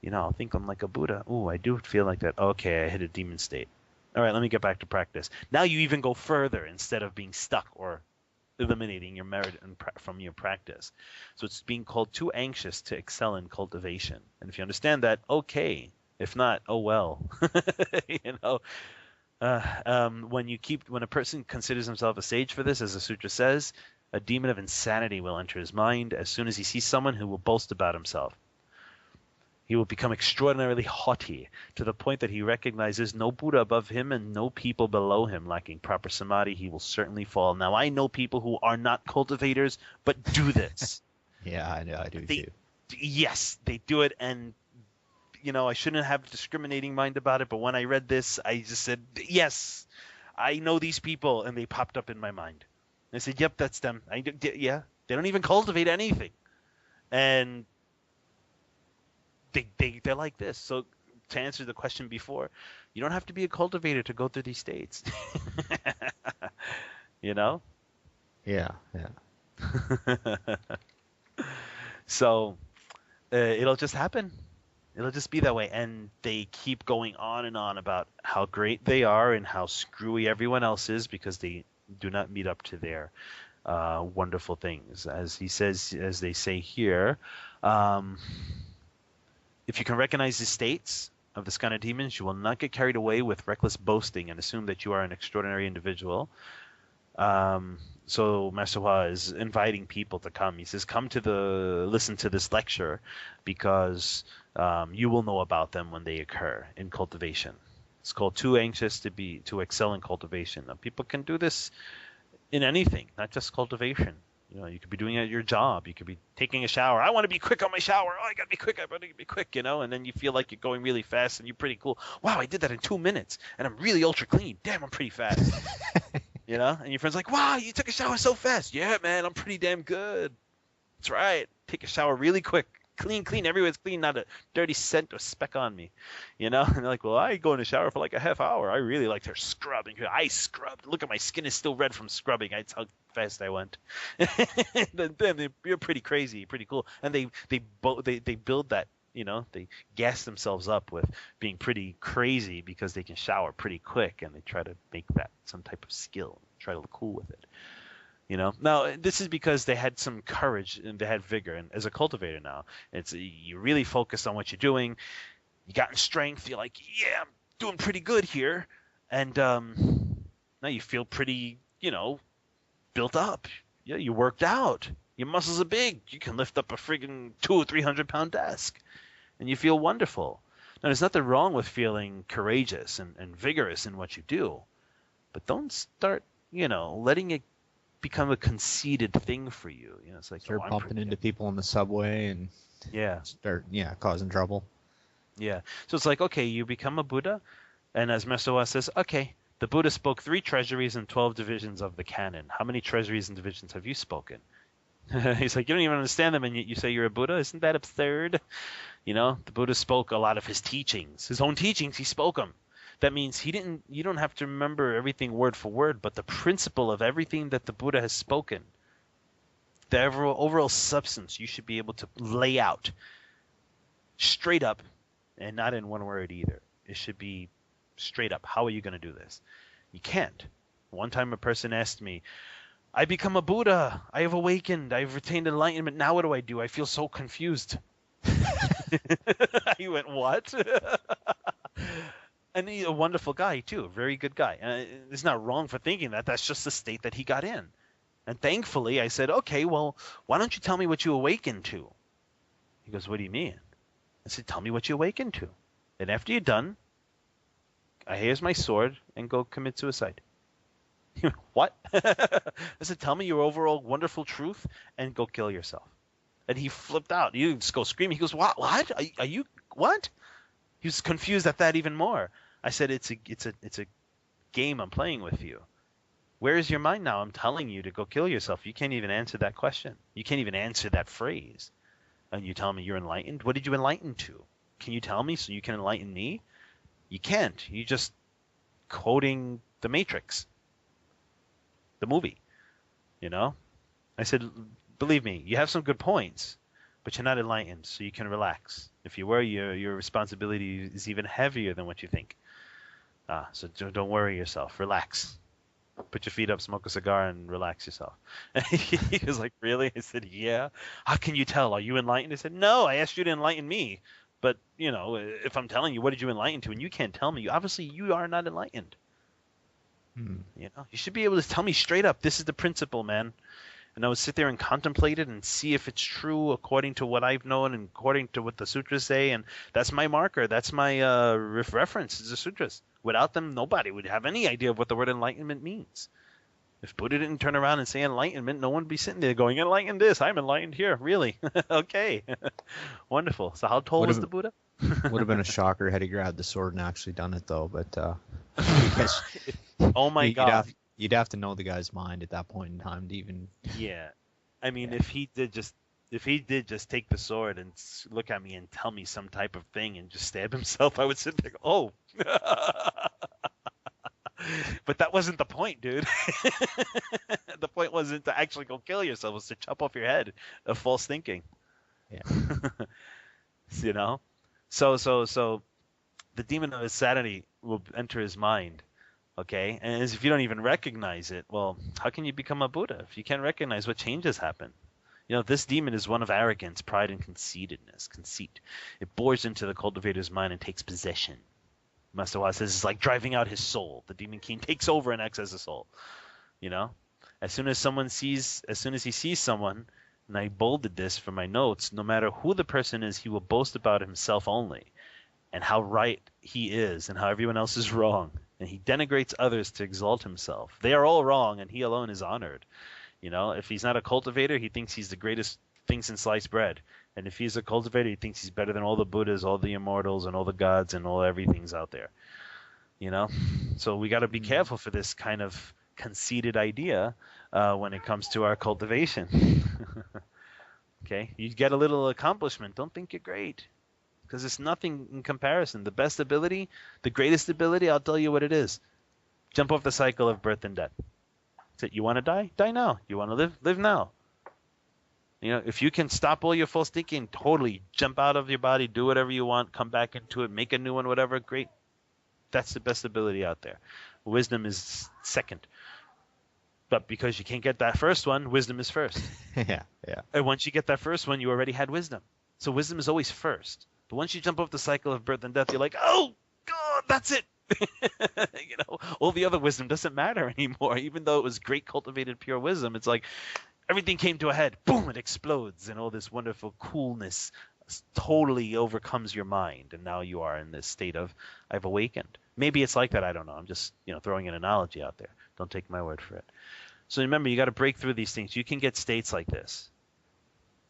you know, I'll think I'm like a Buddha. Ooh, I do feel like that. Okay, I hit a demon state. All right, let me get back to practice. Now you even go further instead of being stuck or eliminating your merit from your practice. So it's being called too anxious to excel in cultivation. And if you understand that, okay. If not, oh well. You know. When a person considers himself a sage for this, as the sutra says, a demon of insanity will enter his mind as soon as he sees someone who will boast about himself. He will become extraordinarily haughty, to the point that he recognizes no Buddha above him and no people below him. Lacking proper samadhi, he will certainly fall. Now, I know people who are not cultivators, but do this. Yeah, I know, I do too. Yes, they do it, and you know, I shouldn't have a discriminating mind about it, but when I read this, I just said, yes, I know these people, and they popped up in my mind. And I said, yep, that's them. Yeah, they don't even cultivate anything. And they're like this. So to answer the question before, you don't have to be a cultivator to go through these states. You know? Yeah. So it'll just happen. It'll just be that way. And they keep going on and on about how great they are and how screwy everyone else is because they do not meet up to their wonderful things. As he says, as they say here, if you can recognize the states of the Skandha demons, you will not get carried away with reckless boasting and assume that you are an extraordinary individual. So Master Hua is inviting people to come. He says, come to listen to this lecture because you will know about them when they occur in cultivation. It's called too anxious to excel in cultivation. Now, people can do this in anything, not just cultivation. You know, you could be doing it at your job. You could be taking a shower. I want to be quick on my shower. Oh, I got to be quick. I got to be quick, you know, and then you feel like you're going really fast and you're pretty cool. Wow, I did that in 2 minutes and I'm really ultra clean. Damn, I'm pretty fast. You know, and your friend's like, wow, you took a shower so fast. Yeah, man, I'm pretty damn good. That's right. Take a shower really quick. Clean. Everywhere's clean. Not a dirty scent or speck on me. You know, and they're like, well, I go in the shower for like a half hour. I really like their scrubbing. I scrubbed. Look at my skin is still red from scrubbing. That's how fast I went. Then you're pretty crazy, pretty cool. And they build that. You know, they gas themselves up with being pretty crazy because they can shower pretty quick, and they try to make that some type of skill, try to look cool with it. You know, now this is because they had some courage and they had vigor. And as a cultivator now, you really focus on what you're doing. You got strength. You're like, yeah, I'm doing pretty good here. And now you feel pretty, you know, built up. Yeah, you worked out. Your muscles are big. You can lift up a friggin' 200 or 300 pound desk. And you feel wonderful. Now, there's nothing wrong with feeling courageous and vigorous in what you do. But don't start, you know, letting it become a conceited thing for you. You know, it's like start bumping into people on the subway and start causing trouble. Yeah. So it's like, okay, you become a Buddha, and as Master Hua says, okay, the Buddha spoke 3 treasuries and 12 divisions of the canon. How many treasuries and divisions have you spoken? He's like, you don't even understand them, and yet you say you're a Buddha? Isn't that absurd? You know, the Buddha spoke a lot of his teachings. His own teachings, he spoke them. That means you don't have to remember everything word for word, but the principle of everything that the Buddha has spoken The overall substance you should be able to lay out straight up, and not in one word either. It should be straight up. How are you going to do this? You can't. One time a person asked me, I become a Buddha. I have awakened. I've retained enlightenment. Now what do? I feel so confused. He went, what? And he's a wonderful guy, too. A very good guy. It's not wrong for thinking that. That's just the state that he got in. And thankfully, I said, okay, well, why don't you tell me what you awakened to? He goes, what do you mean? I said, tell me what you awakened to. And after you're done, here's my sword and go commit suicide. He went, what? I said, tell me your overall wonderful truth and go kill yourself. And he flipped out. You just go screaming. He goes, what? Are you what? He was confused at that even more. I said, it's a game I'm playing with you. Where is your mind now? I'm telling you to go kill yourself. You can't even answer that question. You can't even answer that phrase. And you tell me you're enlightened? What did you enlighten to? Can you tell me so you can enlighten me? You can't. You're just quoting The Matrix, the movie. You know? I said, believe me, you have some good points, but you're not enlightened, so you can relax. If you were, your responsibility is even heavier than what you think. So don't worry yourself. Relax. Put your feet up, smoke a cigar, and relax yourself. And he was like, really? I said, yeah. How can you tell? Are you enlightened? I said, no, I asked you to enlighten me. But, you know, if I'm telling you, what did you enlighten to? And you can't tell me. Obviously, you are not enlightened. You know, you should be able to tell me straight up, this is the principle, man. And I would sit there and contemplate it and see if it's true according to what I've known and according to what the sutras say. And that's my marker. That's my reference is the sutras. Without them, nobody would have any idea of what the word enlightenment means. If Buddha didn't turn around and say enlightenment, no one would be sitting there going, enlightened this, I'm enlightened here. Really? Okay. Wonderful. So how tall was the Buddha? Would have been a shocker had he grabbed the sword and actually done it, though. But oh my God. You'd have to know the guy's mind at that point in time to even. Yeah, I mean, if he did just take the sword and look at me and tell me some type of thing and just stab himself, I would sit there, oh. But that wasn't the point, dude. The point wasn't to actually go kill yourself; it was to chop off your head of false thinking. Yeah. You know, so the demon of insanity will enter his mind. Okay, and if you don't even recognize it, well, how can you become a Buddha if you can't recognize what changes happen? You know, this demon is one of arrogance, pride, and conceitedness, conceit. It bores into the cultivator's mind and takes possession. Master Wa says it's like driving out his soul. The demon king takes over and acts as a soul. You know, as soon as he sees someone, and I bolded this for my notes, no matter who the person is, he will boast about himself only, and how right he is, and how everyone else is wrong. And he denigrates others to exalt himself. They are all wrong, and he alone is honored. You know, if he's not a cultivator, he thinks he's the greatest thing since sliced bread. And if he's a cultivator, he thinks he's better than all the Buddhas, all the immortals, and all the gods, and all everything's out there. You know? So we got to be careful for this kind of conceited idea when it comes to our cultivation. Okay? You get a little accomplishment. Don't think you're great. Because it's nothing in comparison. The best ability, the greatest ability, I'll tell you what it is. Jump off the cycle of birth and death. That's it. You want to die? Die now. You want to live? Live now. You know, if you can stop all your false thinking, totally jump out of your body, do whatever you want, come back into it, make a new one, whatever, great. That's the best ability out there. Wisdom is second. But because you can't get that first one, wisdom is first. Yeah. And once you get that first one, you already had wisdom. So wisdom is always first. But once you jump off the cycle of birth and death, you're like, oh, God, that's it. You know, all the other wisdom doesn't matter anymore. Even though it was great, cultivated, pure wisdom, it's like everything came to a head. Boom, it explodes. And all this wonderful coolness totally overcomes your mind. And now you are in this state of, I've awakened. Maybe it's like that. I don't know. I'm just, throwing an analogy out there. Don't take my word for it. So remember, you got to break through these things. You can get states like this.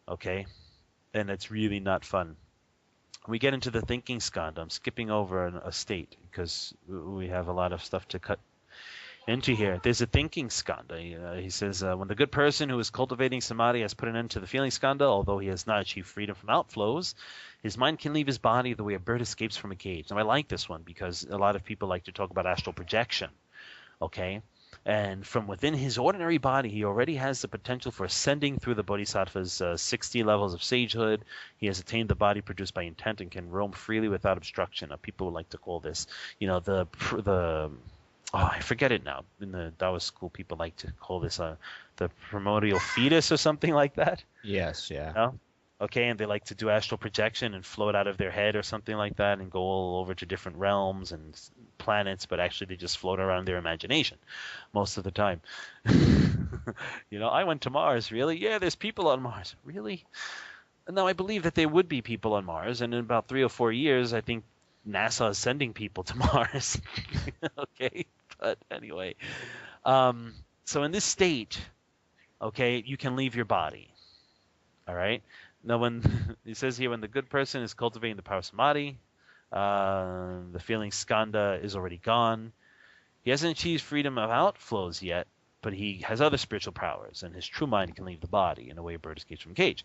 Okay? And it's really not fun. We get into the thinking skandha. I'm skipping over a state because we have a lot of stuff to cut into here. There's a thinking skandha. He says, when the good person who is cultivating samadhi has put an end to the feeling skandha, although he has not achieved freedom from outflows, his mind can leave his body the way a bird escapes from a cage. Now, I like this one because a lot of people like to talk about astral projection. Okay? And from within his ordinary body, he already has the potential for ascending through the bodhisattva's 60 levels of sagehood. He has attained the body produced by intent and can roam freely without obstruction. People would like to call this, I forget it now. In the Taoist school, people like to call this the primordial fetus or something like that. Yes, yeah. No? Okay, and they like to do astral projection and float out of their head or something like that and go all over to different realms and planets, but actually they just float around their imagination most of the time. I went to Mars, really? Yeah, there's people on Mars. Really? Now, I believe that there would be people on Mars, and in about 3 or 4 years, I think NASA is sending people to Mars. Okay, but anyway. So in this state, okay, you can leave your body. All right? Now, when it says here, when the good person is cultivating the power of samadhi, the feeling skandha is already gone. He hasn't achieved freedom of outflows yet, but he has other spiritual powers, and his true mind can leave the body in a way a bird escapes from a cage.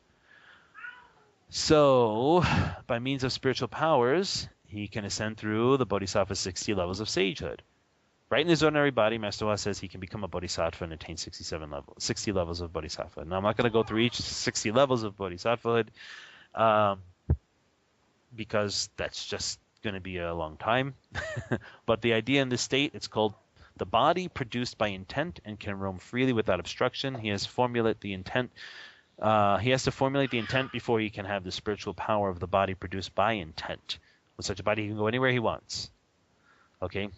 So, by means of spiritual powers, he can ascend through the bodhisattva's 60 levels of sagehood. Right in his ordinary body, Master Hua says he can become a bodhisattva and attain 60 levels of bodhisattva. Now, I'm not going to go through each 60 levels of bodhisattvahood because that's just going to be a long time. But the idea in this state, it's called the body produced by intent and can roam freely without obstruction. He has to formulate the intent before he can have the spiritual power of the body produced by intent. With such a body, he can go anywhere he wants. Okay?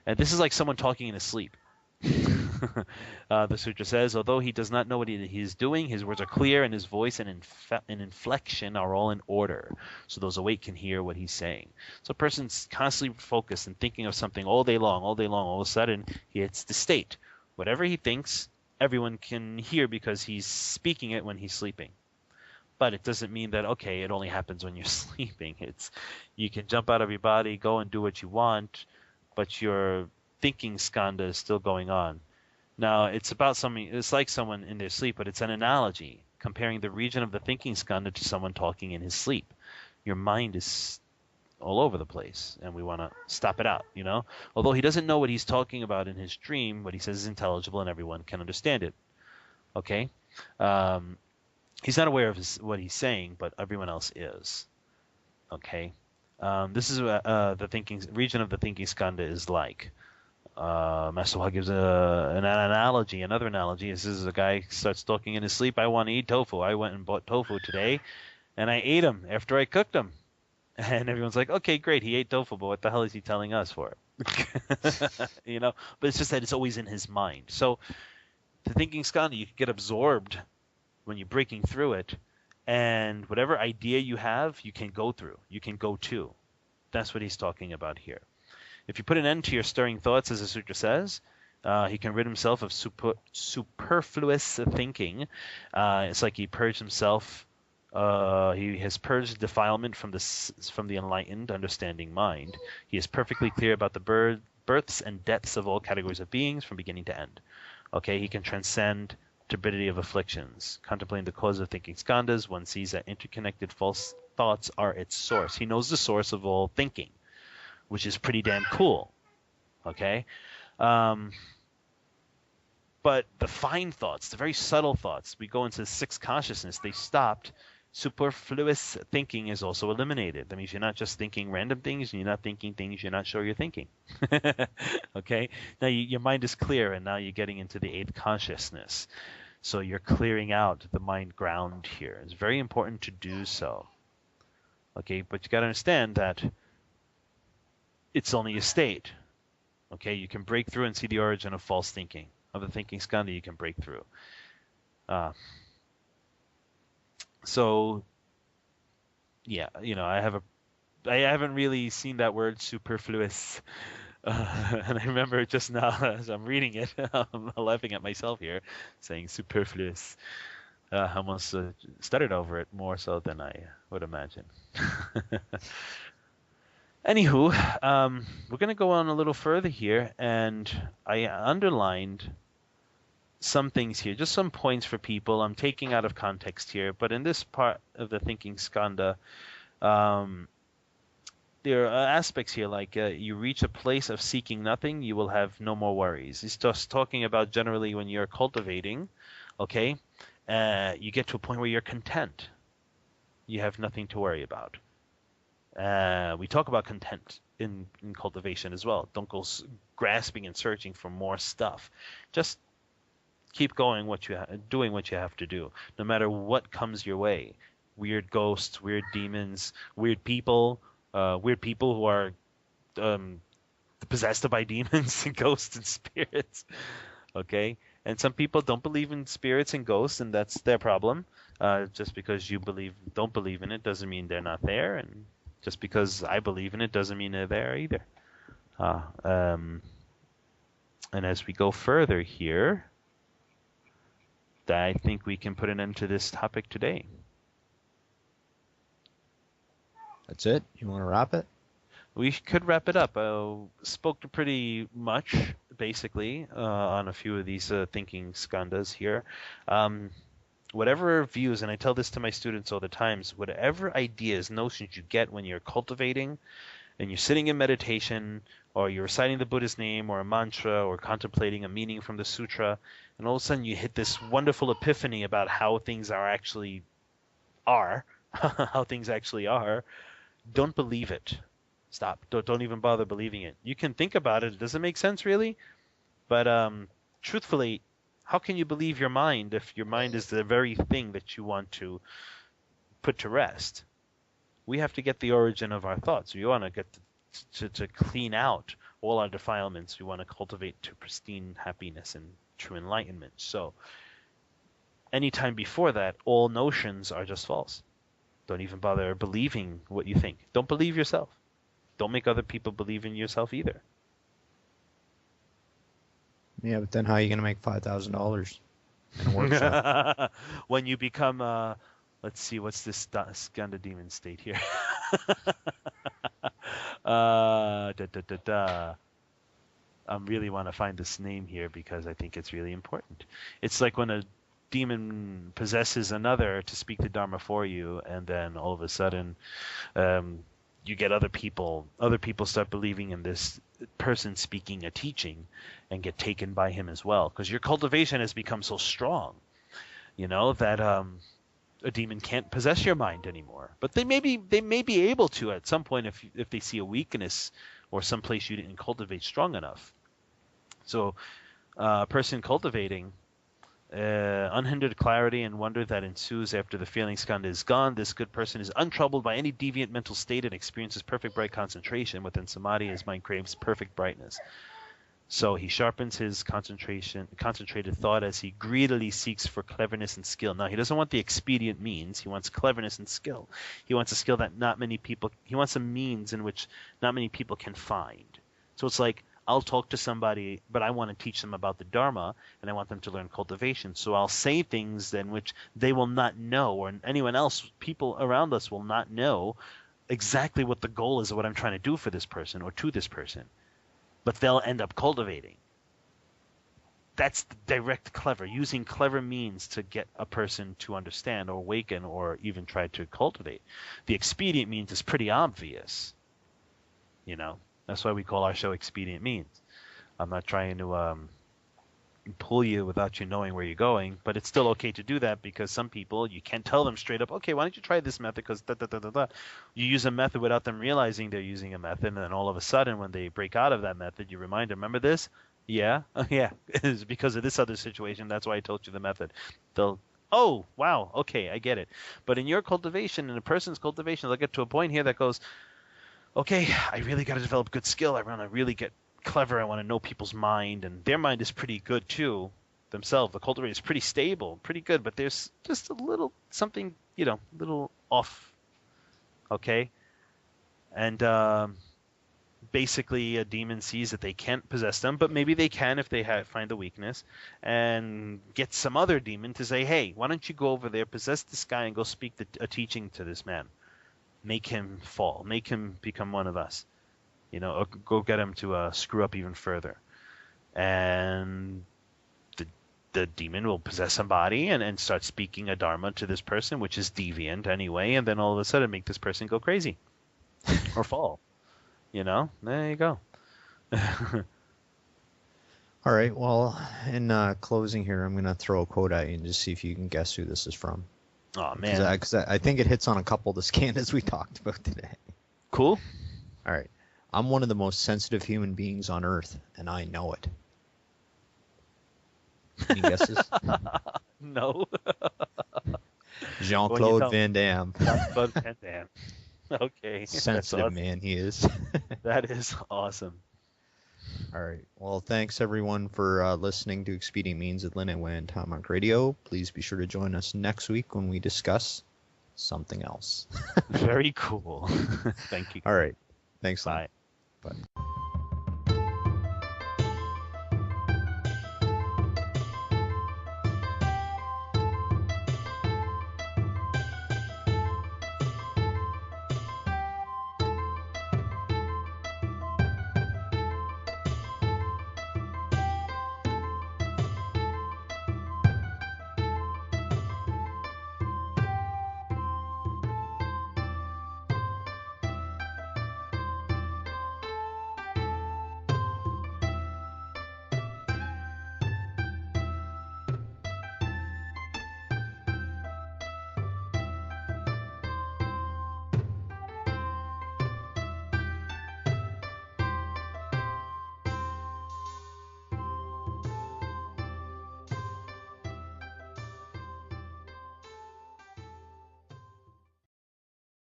And this is like someone talking in his sleep. The sutra says, although he does not know what he is doing, his words are clear, and his voice and inflection are all in order. So those awake can hear what he's saying. So a person's constantly focused and thinking of something all day long. All of a sudden, he hits the state. Whatever he thinks, everyone can hear because he's speaking it when he's sleeping. But it doesn't mean that, okay, it only happens when you're sleeping. You can jump out of your body, go and do what you want, but your thinking skandha is still going on. Now, it's like someone in their sleep, but it's an analogy, comparing the region of the thinking skandha to someone talking in his sleep. Your mind is all over the place, and we want to stop it out, Although he doesn't know what he's talking about in his dream, what he says is intelligible and everyone can understand it. Okay? He's not aware of what he's saying, but everyone else is. Okay? This is what the region of the thinking skandha is like. Master Hua gives another analogy. This is a guy starts talking in his sleep. I want to eat tofu. I went and bought tofu today, and I ate him after I cooked him. And everyone's like, okay, great, he ate tofu, but what the hell is he telling us for? But it's just that it's always in his mind. So the thinking skandha, you can get absorbed when you're breaking through it, and whatever idea you have, you can go through. You can go to. That's what he's talking about here. If you put an end to your stirring thoughts, as the sutra says, he can rid himself of superfluous thinking. It's like he purged himself. He has purged defilement from the enlightened, understanding mind. He is perfectly clear about the births and deaths of all categories of beings from beginning to end. Okay, he can transcend turbidity of afflictions. Contemplating the cause of thinking skandhas, one sees that interconnected false thoughts are its source. He knows the source of all thinking, which is pretty damn cool. Okay? But the fine thoughts, the very subtle thoughts, we go into the sixth consciousness, they stopped. Superfluous thinking is also eliminated. That means you're not just thinking random things, and you're not thinking things you're not sure you're thinking. Okay? Now your mind is clear, and now you're getting into the eighth consciousness. So you're clearing out the mind ground here. It's very important to do so. Okay? But you got to understand that it's only a state. Okay? You can break through and see the origin of false thinking. Of the thinking skandha, you can break through. So, yeah, I haven't really seen that word superfluous, and I remember just now as I'm reading it, I'm laughing at myself here, saying superfluous. I almost stuttered over it more so than I would imagine. Anywho, we're going to go on a little further here, and I underlined some things here, just some points for people. I'm taking out of context here, but in this part of the thinking skandha, there are aspects here like you reach a place of seeking nothing, you will have no more worries. He's just talking about generally when you're cultivating, okay, you get to a point where you're content. You have nothing to worry about. We talk about content in cultivation as well. Don't go grasping and searching for more stuff. Just keep going doing what you have to do, no matter what comes your way. Weird ghosts, weird demons, weird people who are possessed by demons and ghosts and spirits. Okay, and some people don't believe in spirits and ghosts, and that's their problem. Just because you don't believe in it doesn't mean they're not there, and just because I believe in it doesn't mean they're there either. And as we go further here, I think we can put an end to this topic today. That's it? You want to wrap it? We could wrap it up. Spoke to pretty much, basically, on a few of these thinking skandhas here. Whatever views, and I tell this to my students all the times, whatever ideas, notions you get when you're cultivating and you're sitting in meditation, or you're reciting the Buddha's name or a mantra or contemplating a meaning from the sutra, and all of a sudden you hit this wonderful epiphany about how things how things actually are, don't believe it. Stop. Don't even bother believing it. You can think about it. It doesn't make sense really, but truthfully, how can you believe your mind if your mind is the very thing that you want to put to rest? We have to get the origin of our thoughts. We want to get to clean out all our defilements. We want to cultivate to pristine happiness and true enlightenment. So anytime before that, all notions are just false. Don't even bother believing what you think. Don't believe yourself. Don't make other people believe in yourself either. Yeah, but then how are you going to make $5,000 in a workshop? When you become, let's see, what's this Skandha demon state here? I really want to find this name here because I think it's really important. It's like when a demon possesses another to speak the Dharma for you, and then all of a sudden you get other people start believing in this person speaking a teaching and get taken by him as well, because your cultivation has become so strong, that a demon can't possess your mind anymore. But they may be able to at some point if they see a weakness or some place you didn't cultivate strong enough. So a person cultivating unhindered clarity and wonder that ensues after the feeling skandha is gone. This good person is untroubled by any deviant mental state and experiences perfect bright concentration. Within samadhi, his mind craves perfect brightness. So he sharpens his concentrated thought as he greedily seeks for cleverness and skill. Now, he doesn't want the expedient means. He wants cleverness and skill. He wants a skill that he wants a means in which not many people can find. So it's like, I'll talk to somebody, but I want to teach them about the Dharma, and I want them to learn cultivation. So I'll say things then which they will not know, or anyone else, people around us will not know exactly what the goal is of what I'm trying to do for this person or to this person. But they'll end up cultivating. That's the direct clever, using clever means to get a person to understand or awaken or even try to cultivate. The expedient means is pretty obvious, That's why we call our show Expedient Means. I'm not trying to pull you without you knowing where you're going, but it's still okay to do that because some people, you can't tell them straight up, okay, why don't you try this method because da-da-da-da-da. You use a method without them realizing they're using a method, and then all of a sudden when they break out of that method, you remind them, remember this? Yeah? Yeah. It's because of this other situation. That's why I told you the method. They'll, oh, wow, okay, I get it. But in your cultivation, in a person's cultivation, they'll get to a point here that goes, okay, I really got to develop good skill. I want to really get clever. I want to know people's mind, and their mind is pretty good too themselves. The cultivator is pretty stable, pretty good, but there's just a little something, little off. Okay, and basically a demon sees that they can't possess them, but maybe they can if they find the weakness, and get some other demon to say, hey, why don't you go over there, possess this guy, and go speak a teaching to this man. Make him fall. Make him become one of us. Or go get him to screw up even further. And the demon will possess somebody and start speaking a dharma to this person, which is deviant anyway, and then all of a sudden make this person go crazy or fall. There you go. All right. Well, in closing here, I'm gonna throw a quote at you and just see if you can guess who this is from. Oh man. Because I think it hits on a couple of the Skandhas we talked about today. Cool. All right. I'm one of the most sensitive human beings on Earth, and I know it. Any guesses? No. Jean-Claude Van Damme. Jean-Claude Van Damme. Okay. Sensitive awesome. man he is. That is awesome. All right. Well, thanks everyone for listening to Expedient Means with Lin and Wei and Tom on Radio. Please be sure to join us next week when we discuss something else. Very cool. Thank you. All right. Thanks. Bye. Bye.